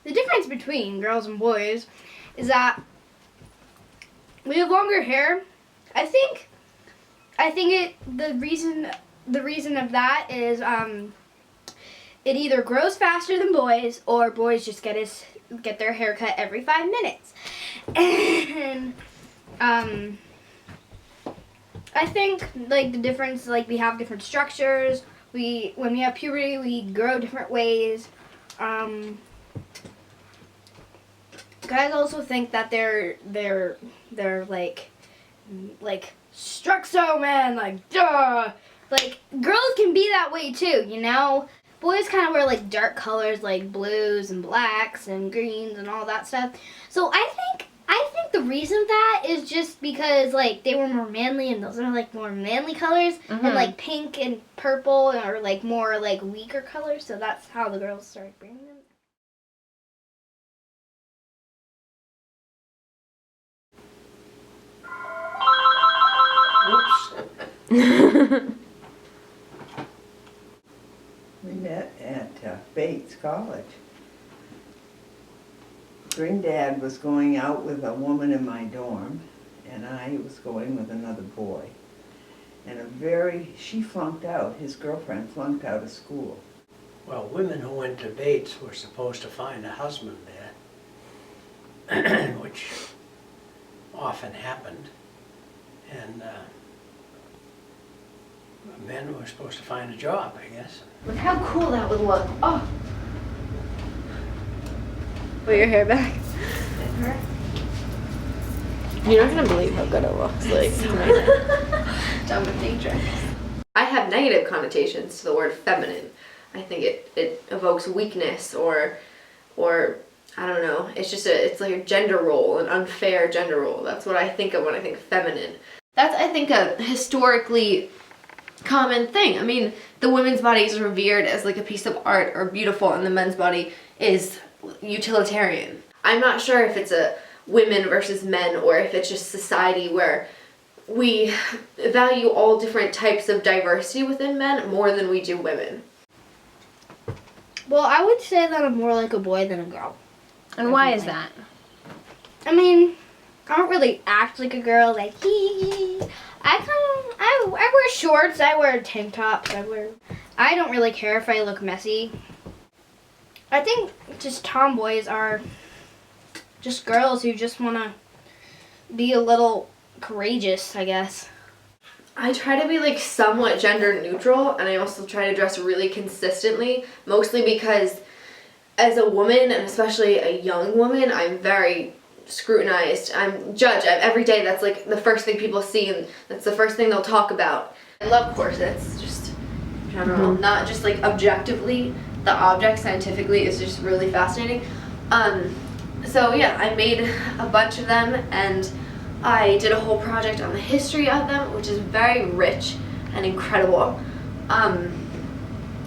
the difference between girls and boys is that we have longer hair. I think the reason of that is it either grows faster than boys, or boys just get their hair cut every 5 minutes. And I think like the difference, like we have different structures. When we have puberty, we grow different ways. Guys also think that they're like struck so man, like duh. Like girls can be that way too, you know. Boys kind of wear like dark colors like blues and blacks and greens and all that stuff. So I think the reason of that is just because like they were more manly, and those are like more manly colors, and like pink and purple are like more like weaker colors. So that's how the girls started bringing them. Whoops. We met at Bates College. Granddad was going out with a woman in my dorm, and I was going with another boy. And she flunked out, his girlfriend flunked out of school. Well, women who went to Bates were supposed to find a husband there, which often happened. And men were supposed to find a job, I guess. Look how cool that would look. Oh. Put your hair back. You're not gonna believe how good it looks. Like, Done with nature. I have negative connotations to the word feminine. I think it evokes weakness or I don't know. It's like a gender role, an unfair gender role. That's what I think of when I think feminine. That's, I think, a historically common thing. I mean, the women's body is revered as like a piece of art or beautiful, and the men's body is utilitarian. I'm not sure if it's a women versus men, or if it's just society where we value all different types of diversity within men more than we do women. Well, I would say that I'm more like a boy than a girl. and why is that? I mean, I don't really act like a girl, like hee. I wear shorts, I wear tank tops, I don't really care if I look messy. I think just tomboys are just girls who just want to be a little courageous, I guess. I try to be like somewhat gender neutral, and I also try to dress really consistently, mostly because as a woman, and especially a young woman, I'm very scrutinized. I'm judged every day. That's like the first thing people see, and that's the first thing they'll talk about. I love corsets, just in general, not just like objectively. The object scientifically is just really fascinating. So yeah, I made a bunch of them, and I did a whole project on the history of them, which is very rich and incredible.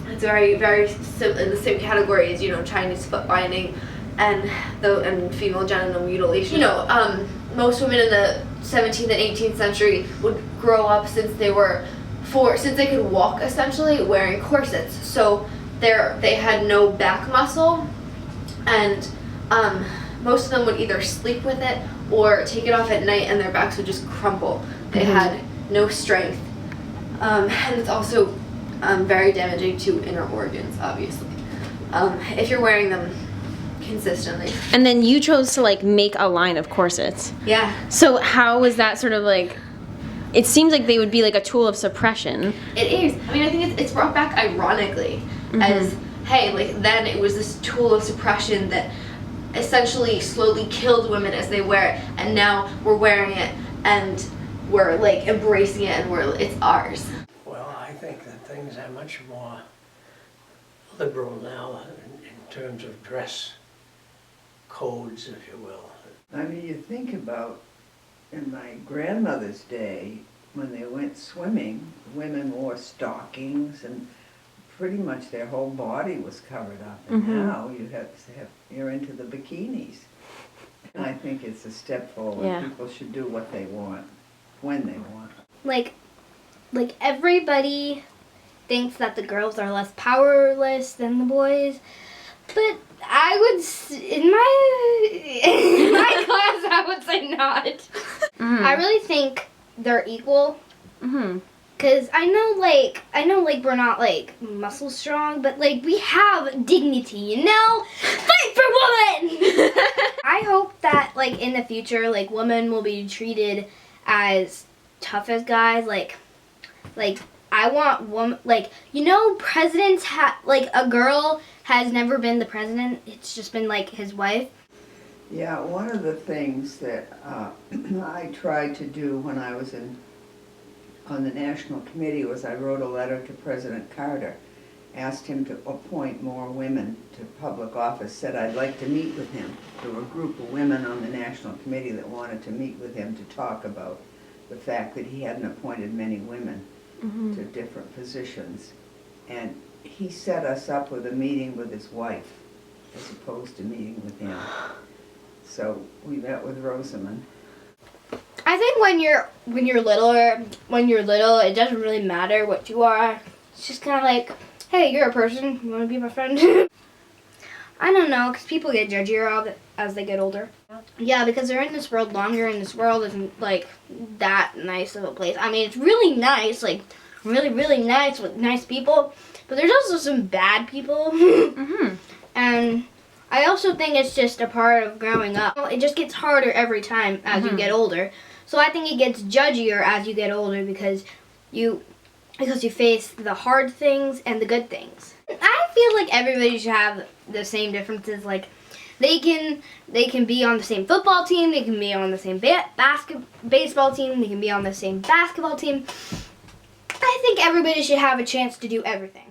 It's very in the same category as, you know, Chinese foot binding and female genital mutilation. You know, most women in the 17th and 18th century would grow up since they could walk, essentially, wearing corsets. So they had no back muscle, and most of them would either sleep with it or take it off at night, and their backs would just crumple. They had no strength, and it's also very damaging to inner organs, obviously, if you're wearing them consistently. And then you chose to like make a line of corsets. Yeah. So how was that sort of like? It seems like they would be like a tool of suppression. It is. I mean, I think it's brought back ironically as, hey, like then it was this tool of suppression that essentially slowly killed women as they wear it, and now we're wearing it and we're like embracing it, and it's ours. Well, I think that things are much more liberal now in terms of dress codes, if you will. I mean, you think about in my grandmother's day, when they went swimming, women wore stockings and pretty much their whole body was covered up. And now you're into the bikinis. And I think it's a step forward. Yeah. People should do what they want, when they want. Like everybody thinks that the girls are less powerless than the boys, but I would In my class, I would say not. Mm-hmm. I really think they're equal. Mm-hmm. Cause I know like we're not like muscle strong, but like we have dignity, you know? Fight for women! I hope that like in the future, like women will be treated as tough as guys. Like I want woman, like, you know, presidents like a girl has never been the president. It's just been like his wife. Yeah, one of the things that I tried to do when I was on the national committee was I wrote a letter to President Carter, asked him to appoint more women to public office, said I'd like to meet with him. There were a group of women on the national committee that wanted to meet with him to talk about the fact that he hadn't appointed many women to different positions. And he set us up with a meeting with his wife as opposed to meeting with him. So we met with Rosamond. I think when you're little, it doesn't really matter what you are. It's just kind of like, hey, you're a person. You want to be my friend? I don't know, because people get judgier as they get older. Yeah, because they're in this world longer, and this world isn't like that nice of a place. I mean, it's really nice, like really, really nice with nice people, but there's also some bad people. And I also think it's just a part of growing up. It just gets harder every time as you get older. So I think it gets judgier as you get older because you face the hard things and the good things. I feel like everybody should have the same differences. Like they can be on the same football team, they can be on the same baseball team, they can be on the same basketball team. I think everybody should have a chance to do everything.